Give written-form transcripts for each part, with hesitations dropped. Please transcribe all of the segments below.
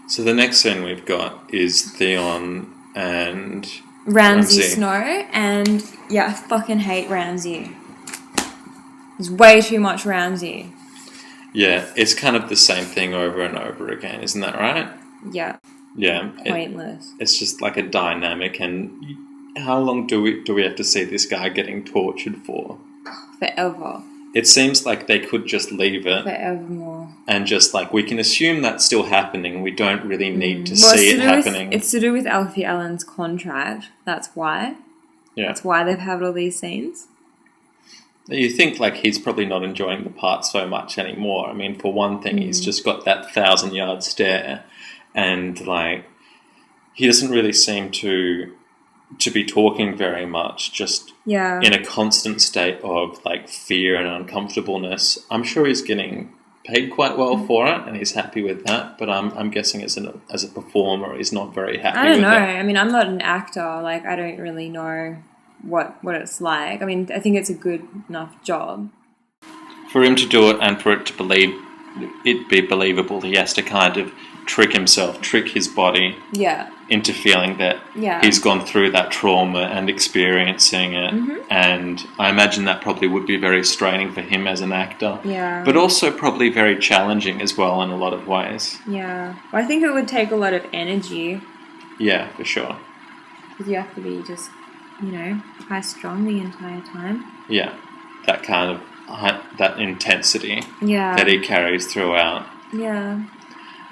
So the next scene we've got is Theon and Ramsay Snow, and I fucking hate Ramsay. There's way too much Ramsay. Yeah, it's kind of the same thing over and over again, isn't that right? Yeah. Yeah. Pointless. It's just like a dynamic, and how long do we have to see this guy getting tortured for? Forever. It seems like they could just leave it. Forevermore. And just like, we can assume that's still happening. We don't really need to see it happening. It's to do with Alfie Allen's contract. That's why. Yeah. That's why they've had all these scenes. You think like he's probably not enjoying the part so much anymore. I mean, for one thing, he's just got that 1,000-yard stare, and like he doesn't really seem to be talking very much, just in a constant state of like fear and uncomfortableness. I'm sure he's getting paid quite well for it, and he's happy with that, but I'm guessing as a performer he's not very happy with it. I don't know. I mean, I'm not an actor. Like, I don't really know what it's like. I mean, I think it's a good enough job. For him to do it and for it to be believable, he has to kind of trick his body into feeling that he's gone through that trauma and experiencing it. And I imagine that probably would be very straining for him as an actor. Yeah. But also probably very challenging as well in a lot of ways. Yeah. Well, I think it would take a lot of energy. Yeah, for sure. Because you have to be just, high strung the entire time. Yeah. That kind of, that intensity that he carries throughout. Yeah.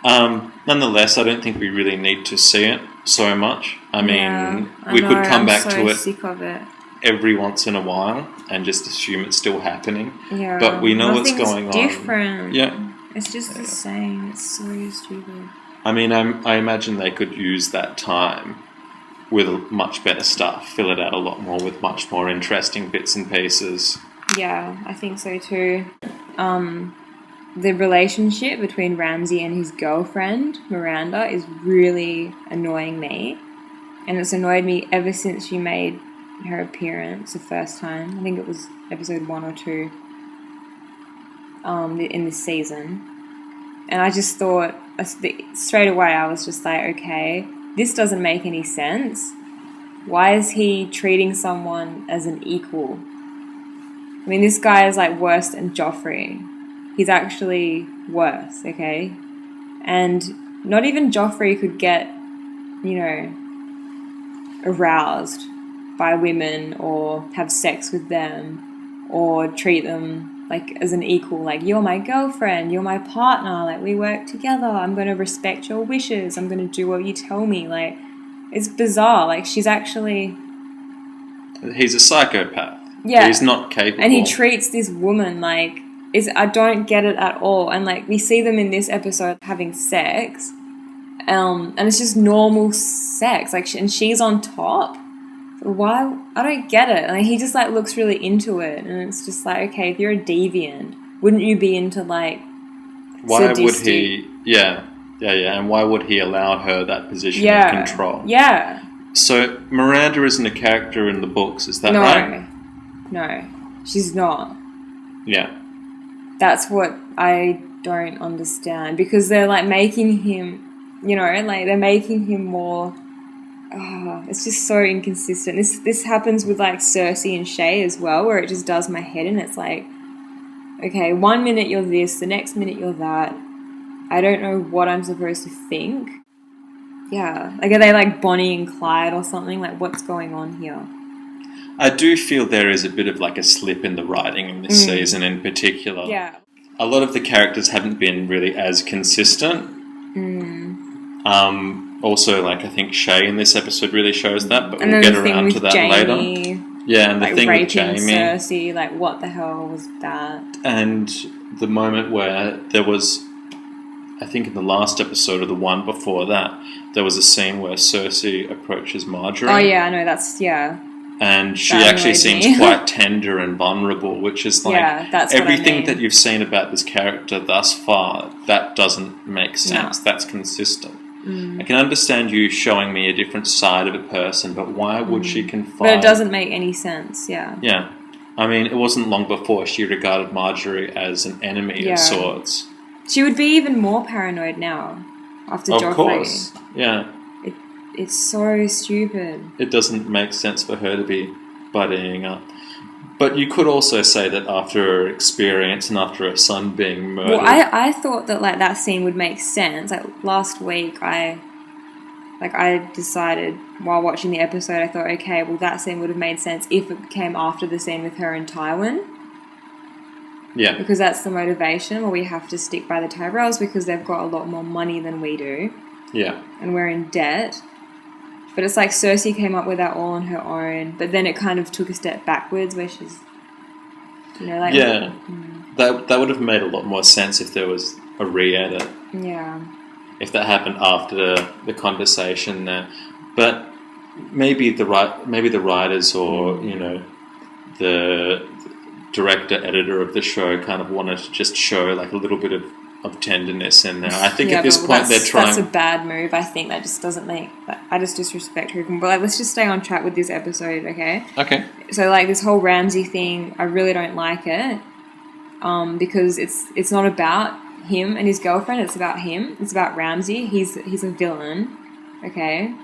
Nonetheless, I don't think we really need to see it so much. I mean, we could come back to it, sick of it every once in a while and just assume it's still happening. Yeah. But we know what's going on. Different. Yeah. It's just the same. It's so stupid. I mean, I imagine they could use that time with much better stuff, fill it out a lot more with much more interesting bits and pieces. Yeah, I think so too. The relationship between Ramsay and his girlfriend, Miranda, is really annoying me. And it's annoyed me ever since she made her appearance the first time. I think it was episode 1 or 2 in this season. And I just thought, straight away, I was just like, okay, this doesn't make any sense. Why is he treating someone as an equal? I mean, this guy is like worse than Joffrey. He's actually worse, okay? And not even Joffrey could get, aroused by women or have sex with them or treat them like as an equal. Like, you're my girlfriend, you're my partner, like we work together, I'm going to respect your wishes, I'm going to do what you tell me. Like, it's bizarre. Like, she's actually... He's a psychopath. Yeah. He's not capable. And he treats this woman like... I don't get it at all. And like, we see them in this episode having sex, and it's just normal sex. Like, and she's on top. Why? I don't get it. And he just like looks really into it, and it's just like, okay, if you're a deviant, wouldn't you be into like? Why sadistic? would he? Yeah. And why would he allow her that position of control? Yeah. So Miranda isn't a character in the books, is that right? No, she's not. Yeah. That's what I don't understand, because they're like making him, like they're making him more. It's just so inconsistent. This happens with like Cersei and Shay as well, where it just does my head in. It's like, okay, 1 minute you're this, the next minute you're that. I don't know what I'm supposed to think. Yeah, like, are they like Bonnie and Clyde or something? Like, what's going on here? I do feel there is a bit of like a slip in the writing in this season in particular. Yeah. A lot of the characters haven't been really as consistent. Also, like, I think Shay in this episode really shows that, but we'll get around to that later. Yeah, and the thing with Jamie. Cersei, like, what the hell was that? And the moment where there was, I think in the last episode or the one before that, there was a scene where Cersei approaches Marjorie. Oh, yeah, I know, that's, yeah. And she actually seems quite tender and vulnerable, which is like, that's everything that you've seen about this character thus far, that doesn't make sense. No. That's consistent. I can understand you showing me a different side of a person, but why would she confide? But it doesn't make any sense, yeah. Yeah. I mean, it wasn't long before she regarded Marjorie as an enemy of sorts. She would be even more paranoid now after Joffrey. Of course, yeah. It's so stupid. It doesn't make sense for her to be buddying up. But you could also say that after her experience and after her son being murdered... Well, I thought that like that scene would make sense. Like last week, I decided while watching the episode, I thought, okay, well that scene would have made sense if it came after the scene with her and Tywin. Yeah. Because that's the motivation, where we have to stick by the Tyrells because they've got a lot more money than we do. Yeah. And we're in debt. But it's like Cersei came up with that all on her own, but then it kind of took a step backwards where she's, you know, like... Yeah. That would have made a lot more sense if there was a re-edit. Yeah. If that happened after the conversation there. But maybe the writers or, you know, the director, editor of the show kind of wanted to just show like a little bit of tenderness in there. I think at this point they're trying... That's a bad move. I think that just doesn't make... I just disrespect her. But like, let's just stay on track with this episode, okay? Okay. So like this whole Ramsay thing, I really don't like it because it's not about him and his girlfriend. It's about him. It's about Ramsay. He's a villain, okay?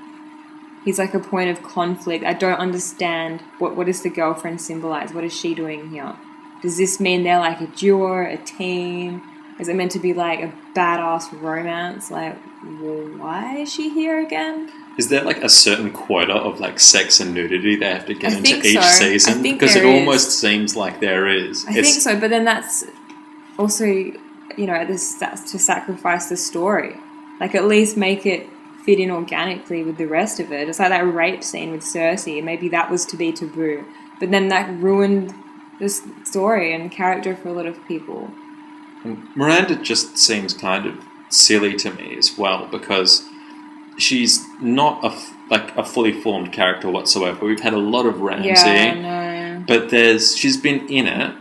He's like a point of conflict. I don't understand what does the girlfriend symbolize? What is she doing here? Does this mean they're like a duo, a team? Is it meant to be like a badass romance? Like, well, why is she here again? Is there like a certain quota of like sex and nudity they have to get into each season? I think because it there almost seems like there is. I think so, but then that's also, you know, that's to sacrifice the story. Like, at least make it fit in organically with the rest of it. It's like that rape scene with Cersei. Maybe that was to be taboo, but then that ruined the story and character for a lot of people. And Miranda just seems kind of silly to me as well, because she's not a fully formed character whatsoever. We've had a lot of Ramsay, but she's been in it,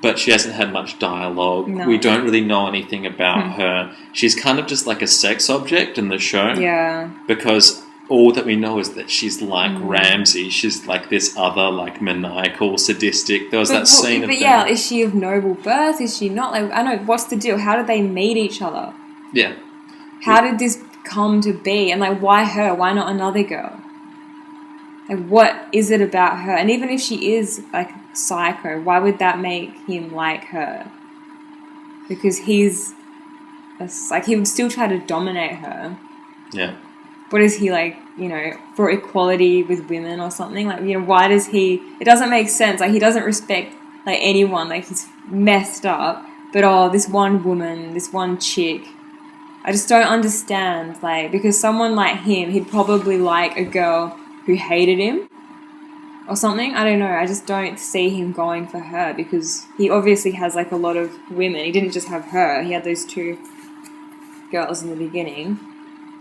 but she hasn't had much dialogue. No. We don't really know anything about her. She's kind of just like a sex object in the show. Yeah. Because all that we know is that she's like Ramsay. She's like this other, like, maniacal, sadistic... There was that scene of... But yeah, is she of noble birth? Is she not? Like, I know, what's the deal? How did they meet each other? Yeah. How did this come to be? And, like, why her? Why not another girl? Like, what is it about her? And even if she is, like, psycho, why would that make him like her? Because he's... like, he would still try to dominate her. Yeah. What is he, like, you know, for equality with women or something? Like, you know, why does he... It doesn't make sense. Like, he doesn't respect, like, anyone. Like, he's messed up. But, this one woman, this one chick... I just don't understand, like, because someone like him, he'd probably like a girl who hated him or something. I don't know. I just don't see him going for her because he obviously has, like, a lot of women. He didn't just have her. He had those two girls in the beginning.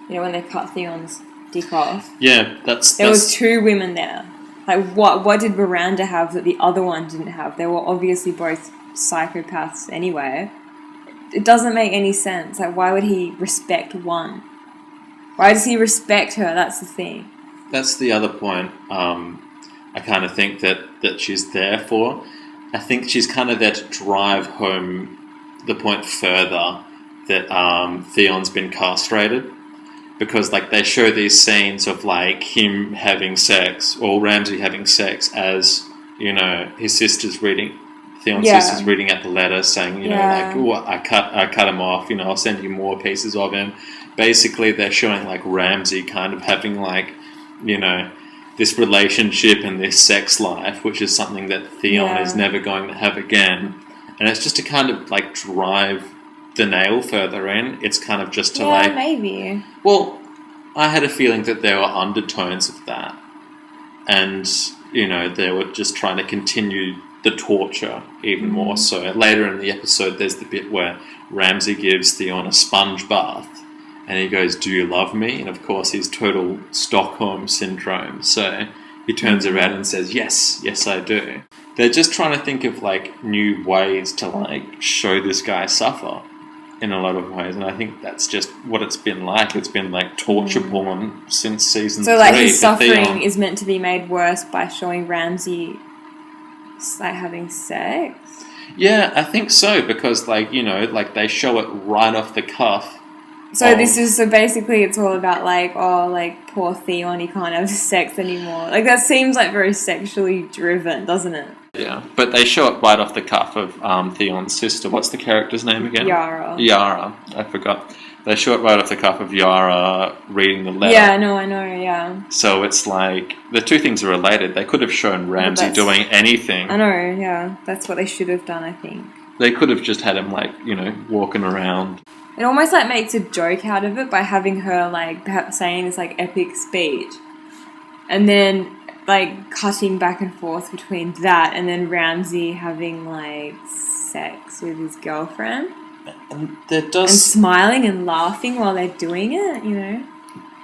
You know, when they cut Theon's dick off. Yeah, There was two women there. Like, what did Miranda have that the other one didn't have? They were obviously both psychopaths anyway. It doesn't make any sense. Like, why would he respect one? Why does he respect her? That's the thing. That's the other point I kind of think that she's there for. I think she's kind of there to drive home the point further that Theon's been castrated. Because, like, they show these scenes of, like, him having sex, or Ramsay having sex as, you know, his sister's reading, Theon's sister's reading out the letter saying, you know, like, oh, I cut him off, you know, I'll send you more pieces of him. Basically, they're showing, like, Ramsay kind of having, like, you know, this relationship and this sex life, which is something that Theon is never going to have again. And it's just to kind of, like, drive the nail further in. It's kind of just to maybe. Well, I had a feeling that there were undertones of that, and you know they were just trying to continue the torture even more. So later in the episode, there's the bit where Ramsay gives Theon a sponge bath, and he goes, "Do you love me?" And of course, he's total Stockholm syndrome. So he turns around and says, "Yes, I do." They're just trying to think of like new ways to like show this guy suffer. In a lot of ways, and I think that's just what it's been like. It's been like torture porn since season 3. So, like, his suffering is meant to be made worse by showing Ramsay, like, having sex? Yeah, I think so, because, like, you know, like, they show it right off the cuff. So basically it's all about, like, oh, like, poor Theon, he can't have sex anymore. Like, that seems, like, very sexually driven, doesn't it? Yeah, but they show it right off the cuff of Theon's sister. What's the character's name again? Yara. Yara, I forgot. They show it right off the cuff of Yara reading the letter. Yeah, no, I know, yeah. So it's like, the two things are related. They could have shown Ramsay doing anything. I know, yeah. That's what they should have done, I think. They could have just had him, like, you know, walking around. It almost, like, makes a joke out of it by having her, like, saying this, like, epic speech. And then, like, cutting back and forth between that and then Ramsay having, like, sex with his girlfriend. And there does... And smiling and laughing while they're doing it, you know?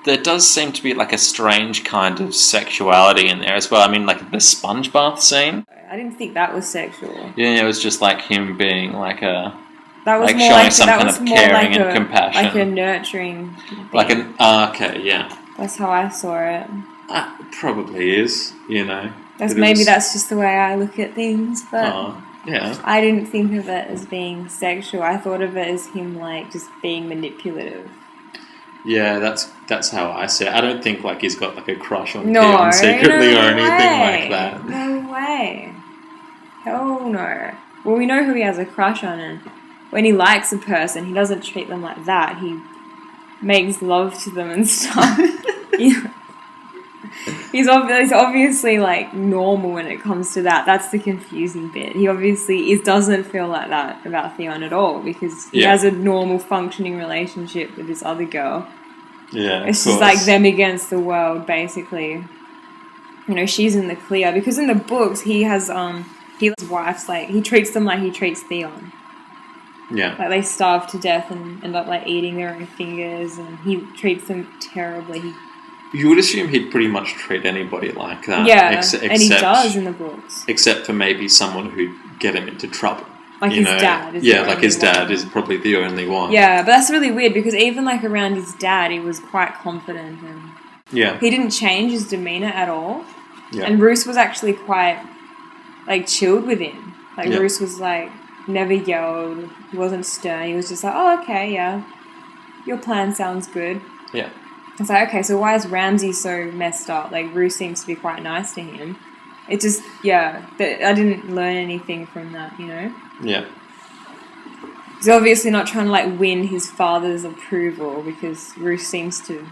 There does seem to be, like, a strange kind of sexuality in there as well. I mean, like, the sponge bath scene. I didn't think that was sexual. Yeah, it was just, like, him being, like, a... That was like, more showing like, some that kind was of more caring like and compassion. Like a nurturing thing. Like an... okay, yeah. That's how I saw it. Probably is, you know. That's just the way I look at things, but... yeah. I didn't think of it as being sexual. I thought of it as him, like, just being manipulative. Yeah, that's how I see it. I don't think, like, he's got, like, a crush on Theon secretly or anything like that. No way. Hell no. Well, we know who he has a crush on, and when he likes a person, he doesn't treat them like that. He makes love to them and stuff. Yeah. He's obviously, like, normal when it comes to that. That's the confusing bit. He obviously doesn't feel like that about Theon at all, because he has a normal functioning relationship with this other girl. Yeah, it's just like them against the world, basically. You know, she's in the clear, because in the books he has his wife's, like, he treats them like he treats Theon. Yeah. Like, they starve to death and end up, like, eating their own fingers, and he treats them terribly. You would assume he'd pretty much treat anybody like that. Yeah, and he does in the books. Except for maybe someone who'd get him into trouble. Like his dad. His dad is probably the only one. Yeah, but that's really weird, because even, like, around his dad, he was quite confident. And he didn't change his demeanour at all. Yeah. And Roose was actually quite, like, chilled with him. Like, Roose was, like, never yelled. He wasn't stern. He was just like, oh, okay, yeah. Your plan sounds good. Yeah. It's like, okay, so why is Ramsay so messed up? Like, Roose seems to be quite nice to him. It just, I didn't learn anything from that, you know? Yeah. He's obviously not trying to, like, win his father's approval, because Roose seems to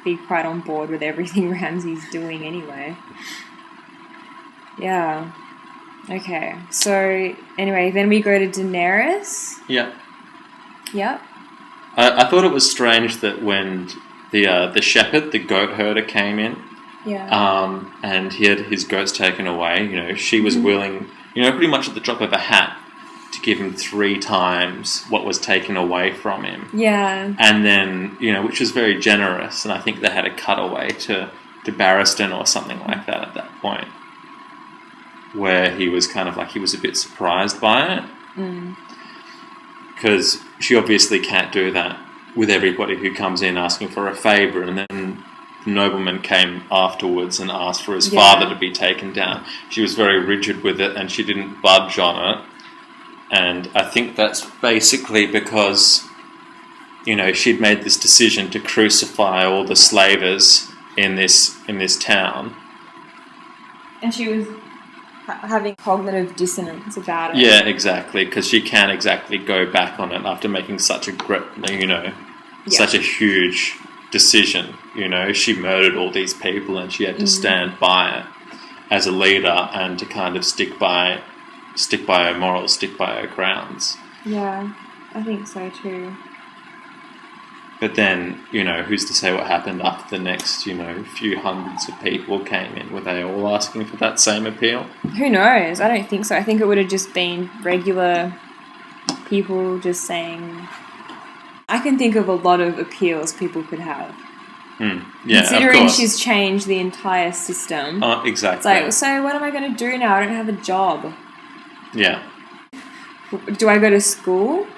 be quite on board with everything Ramsay's doing anyway. Yeah. Okay, so, anyway, then we go to Daenerys. Yeah. Yep. I thought it was strange that when the shepherd, the goat herder, came in, and he had his goats taken away, you know, she was willing, you know, pretty much at the drop of a hat, to give him 3 times what was taken away from him. Yeah. And then, you know, which was very generous, and I think they had a cutaway to Barristan or something like that at that point, where he was kind of like, he was a bit surprised by it. Because she obviously can't do that with everybody who comes in asking for a favour, and then the nobleman came afterwards and asked for his father to be taken down. She was very rigid with it, and she didn't budge on it. And I think that's basically because, you know, she'd made this decision to crucify all the slavers in this town. And she was having cognitive dissonance about it. Yeah, exactly, because she can't exactly go back on it after making such a great, you know, such a huge decision. You know, she murdered all these people, and she had to stand by it as a leader and to kind of stick by her morals, stick by her grounds. Yeah, I think so too. But then, you know, who's to say what happened after the next, you know, few hundreds of people came in? Were they all asking for that same appeal? Who knows? I don't think so. I think it would have just been regular people just saying... I can think of a lot of appeals people could have. Yeah, considering of course. She's changed the entire system. Exactly. It's like, so what am I going to do now? I don't have a job. Yeah. Do I go to school?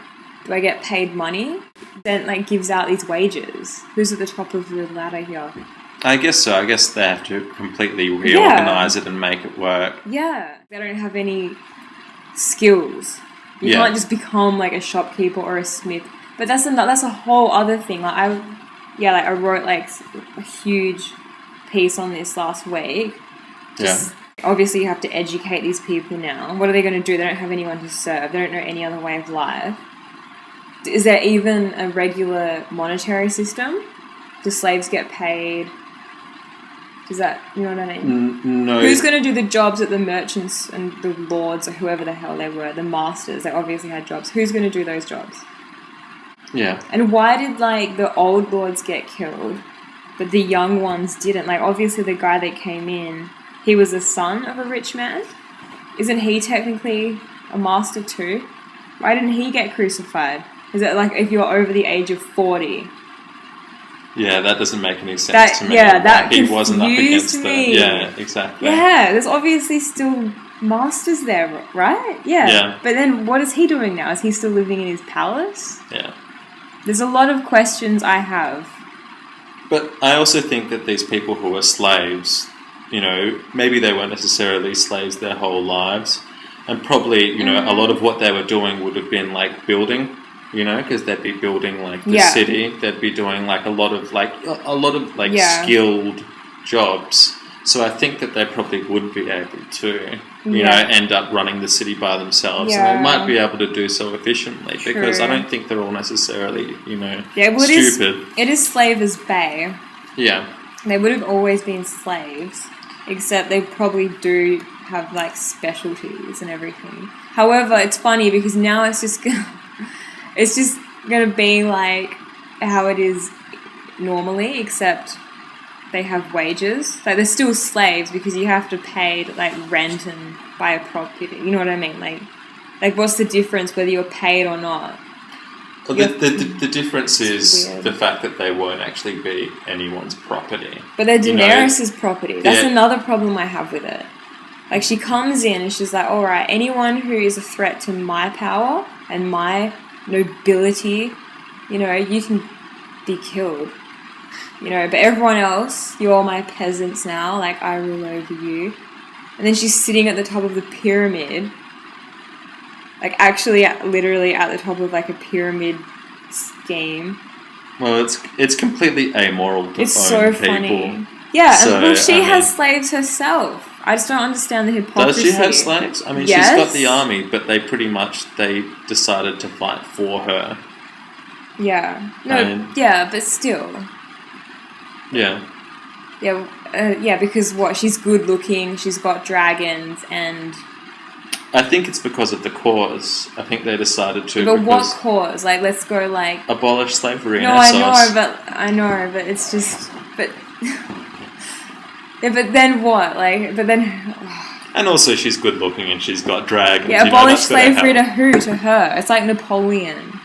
Do I get paid money? Then, like, gives out these wages. Who's at the top of the ladder here? I guess so. I guess they have to completely reorganise it and make it work. Yeah. They don't have any skills. You Yeah. can't just become like a shopkeeper or a smith. But that's a whole other thing. Like I wrote like a huge piece on this last week. Just, obviously you have to educate these people now. What are they going to do? They don't have anyone to serve. They don't know any other way of life. Is there even a regular monetary system? Do slaves get paid? Does that, you know what I mean? No. Who's going to do the jobs that the merchants and the lords or whoever the hell they were, the masters, they obviously had jobs. Who's going to do those jobs? Yeah. And why did, like, the old lords get killed, but the young ones didn't? Like, obviously the guy that came in, he was the son of a rich man. Isn't he technically a master too? Why didn't he get crucified? Is it like if you're over the age of 40? Yeah, that doesn't make any sense to me. Yeah, that he wasn't up against me. Yeah, exactly. Yeah, there's obviously still masters there, right? Yeah. But then what is he doing now? Is he still living in his palace? Yeah. There's a lot of questions I have. But I also think that these people who were slaves, you know, maybe they weren't necessarily slaves their whole lives. And probably, you know, a lot of what they were doing would have been like building, you know, because they'd be building like the city. They'd be doing like a lot of skilled jobs. So I think that they probably would be able to, you know, end up running the city by themselves. And they might be able to do so efficiently because I don't think they're all necessarily, you know, stupid. It is Slavers Bay. Yeah. They would have always been slaves, except they probably do have like specialties and everything. However, it's funny because now it's just gonna be like how it is normally, except they have wages. Like they're still slaves because you have to pay like rent and buy a property. You know what I mean? Like what's the difference whether you're paid or not? Well, the difference is the fact that they won't actually be anyone's property. But they're Daenerys' property. That's another problem I have with it. Like, she comes in and she's like, all right, anyone who is a threat to my power and my nobility, you know, you can be killed. You know, but everyone else, you're all my peasants now, like, I rule over you. And then she's sitting at the top of the pyramid, like, actually, literally at the top of, like, a pyramid scheme. Well, it's completely amoral to it's own so people. Funny. Yeah, so, well, she has slaves herself. I just don't understand the hypocrisy. Does she have slaves? I mean, yes. She's got the army, but they decided to fight for her. Yeah. No, yeah, but still. Yeah. Yeah, because what? She's good looking, she's got dragons, and... I think it's because of the cause. I think they decided to. But what cause? Like, let's go, like... Abolish slavery in Essos. I know, but it's just... But... yeah, but then what? Like, but then... And also she's good looking and she's got dragons. Yeah, abolish slavery to who? To her. It's like Napoleon.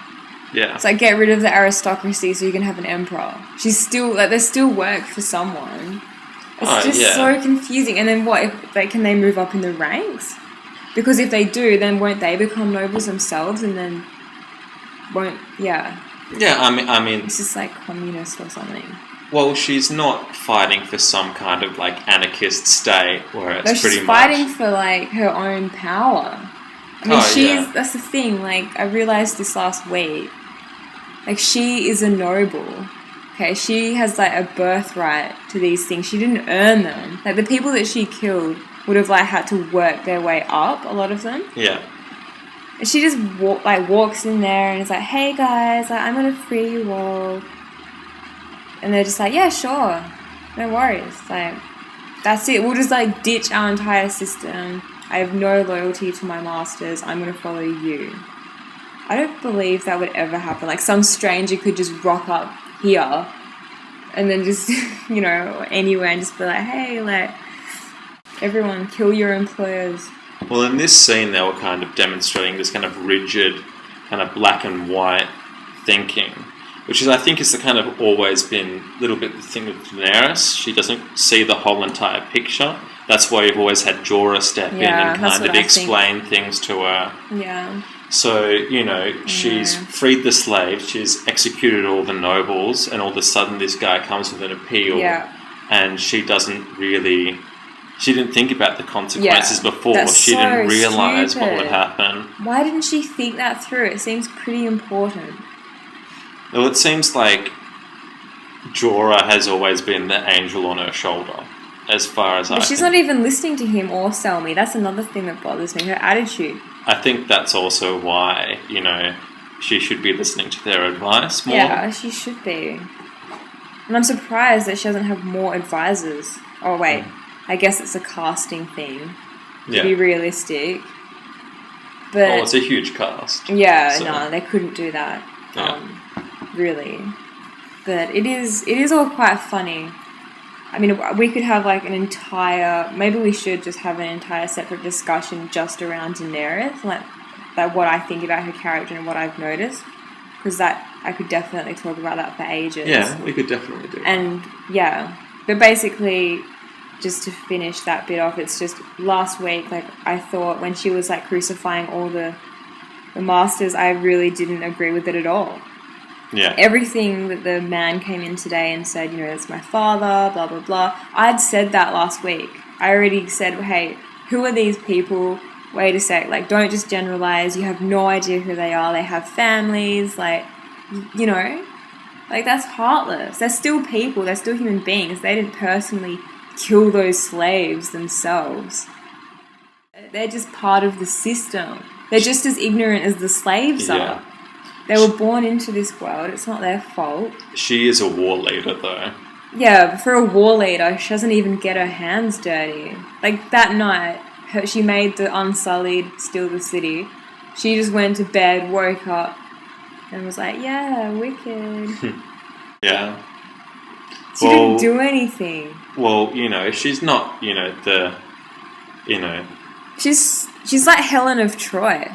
Yeah. It's like get rid of the aristocracy so you can have an emperor. She's still... Like, there's still work for someone. It's just so confusing. And then what? If, like, can they move up in the ranks? Because if they do, then won't they become nobles themselves and then won't... Yeah. Yeah, I mean... It's just like communist or something. Well, she's not fighting for some kind of, like, anarchist state where it's she's pretty much... fighting for, like, her own power. I mean, that's the thing. Like, I realised this last week. Like, she is a noble. Okay, she has, like, a birthright to these things. She didn't earn them. Like, the people that she killed would have, like, had to work their way up, a lot of them. Yeah. And she just, walks in there and is like, hey, guys, like, I'm going to free you all. And they're just like, yeah, sure. No worries. Like, that's it. We'll just, like, ditch our entire system. I have no loyalty to my masters. I'm going to follow you. I don't believe that would ever happen. Like, some stranger could just rock up here and then just, you know, anywhere and just be like, hey, like, everyone, kill your employers. Well, in this scene, they were kind of demonstrating this kind of rigid, kind of black and white thinking, which is, I think, is the kind of always been a little bit the thing with Daenerys. She doesn't see the whole entire picture. That's why you've always had Jorah step in and kind of explain things to her. Yeah. So, you know, she's freed the slaves, she's executed all the nobles, and all of a sudden this guy comes with an appeal, and she doesn't really She didn't think about the consequences before. That's she so didn't realise what would stupid. happen. Why didn't she think that through? It seems pretty important. Well, it seems like Jorah has always been the angel on her shoulder, as far as But she's not even listening to him or Selmy. That's another thing that bothers me, her attitude. I think that's also why, she should be listening to their advice more. Yeah, she should be. And I'm surprised that she doesn't have more advisors. Oh, wait. I guess it's a casting thing. To be realistic. But it's a huge cast. Yeah, no, they couldn't do that. Yeah. Really. But it is all quite funny. I mean, we could have like an entire... Maybe we should just have an entire separate discussion just around Daenerys. Like what I think about her character and what I've noticed. Because I could definitely talk about that for ages. Yeah, we could definitely do that. And, yeah. But basically, just to finish that bit off, it's just last week, like, I thought when she was, like, crucifying all the masters, I really didn't agree with it at all. Yeah. Everything that the man came in today and said, it's my father, blah, blah, blah. I'd said that last week. I already said, hey, who are these people? Wait a sec. Like, don't just generalize. You have no idea who they are. They have families. Like, like, that's heartless. They're still people. They're still human beings. They didn't personally kill those slaves themselves. They're just part of the system. They're just as ignorant as the slaves are. They were born into this world. It's not their fault. She is a war leader, though. Yeah, but for a war leader, she doesn't even get her hands dirty. Like, that night, she made the Unsullied steal the city. She just went to bed, woke up, and was like, yeah, wicked. Yeah. She didn't do anything. Well, she's not, She's like Helen of Troy.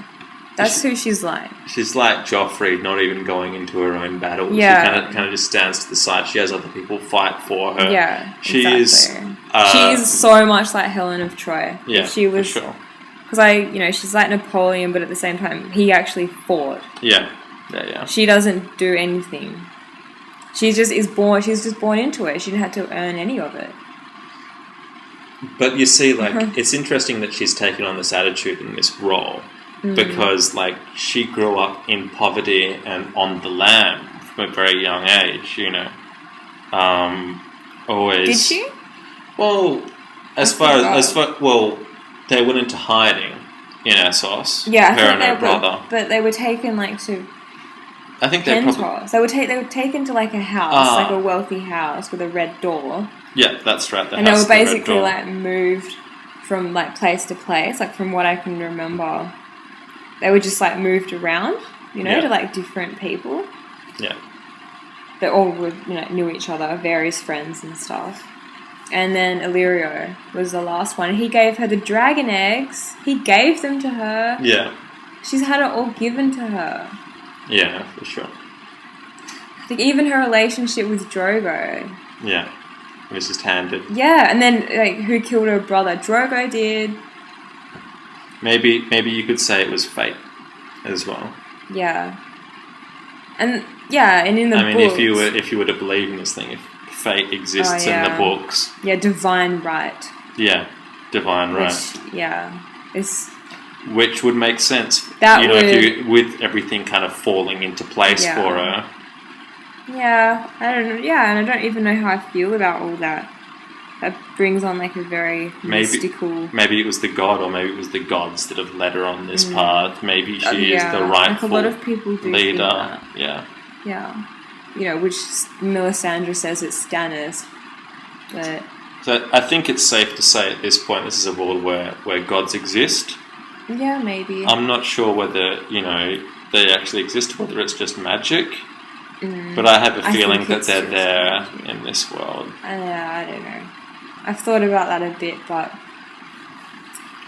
That's who she's like. She's like Joffrey, not even going into her own battle. Yeah. She kind of just stands to the side. She has other people fight for her. Yeah, She exactly. is... she is so much like Helen of Troy. Yeah, if she was, for sure. Because she's like Napoleon, but at the same time, he actually fought. Yeah. Yeah. She doesn't do anything. She's just born into it. She didn't have to earn any of it. But you see, like, it's interesting that she's taken on this attitude and this role. Because, like, she grew up in poverty and on the lam from a very young age, Always. Did she? Well, they went into hiding in Essos. Yeah, her and her brother. But they were taken, like, to... I think they were taken to, like, a house, like a wealthy house with a red door. Yeah, that's right. And they were basically, like, moved from, like, place to place, like, from what I can remember. They were just, like, moved around, to, like, different people. Yeah. That all would, knew each other, various friends and stuff. And then Illyrio was the last one. He gave her the dragon eggs. He gave them to her. Yeah. She's had it all given to her. Yeah, for sure. Like, even her relationship with Drogo. Yeah. It was just handed. Yeah, and then, like, who killed her brother? Drogo did. Maybe you could say it was fate as well. Yeah. And in the books... if you were to believe in this thing, if fate exists in the books... Yeah, divine right. Yeah, divine right. Which would make sense. With everything kind of falling into place for her. Yeah, I don't know. Yeah, and I don't even know how I feel about all that. That brings on, like, a very mystical... Maybe it was the god, or maybe it was the gods that have led her on this path. Maybe she is the rightful like a lot of people do leader. Think that. Yeah. Yeah. Which Melisandre says it's Stannis. But... So I think it's safe to say at this point this is a world where gods exist. Yeah, maybe. I'm not sure whether, they actually exist, whether it's just magic. But I have a feeling that they're there in this world. I don't know. I've thought about that a bit, but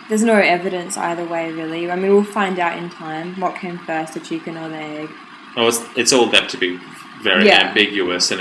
there's no evidence either way, really. I mean, we'll find out in time what came first, the chicken or the egg. Well, it's all left to be very ambiguous, and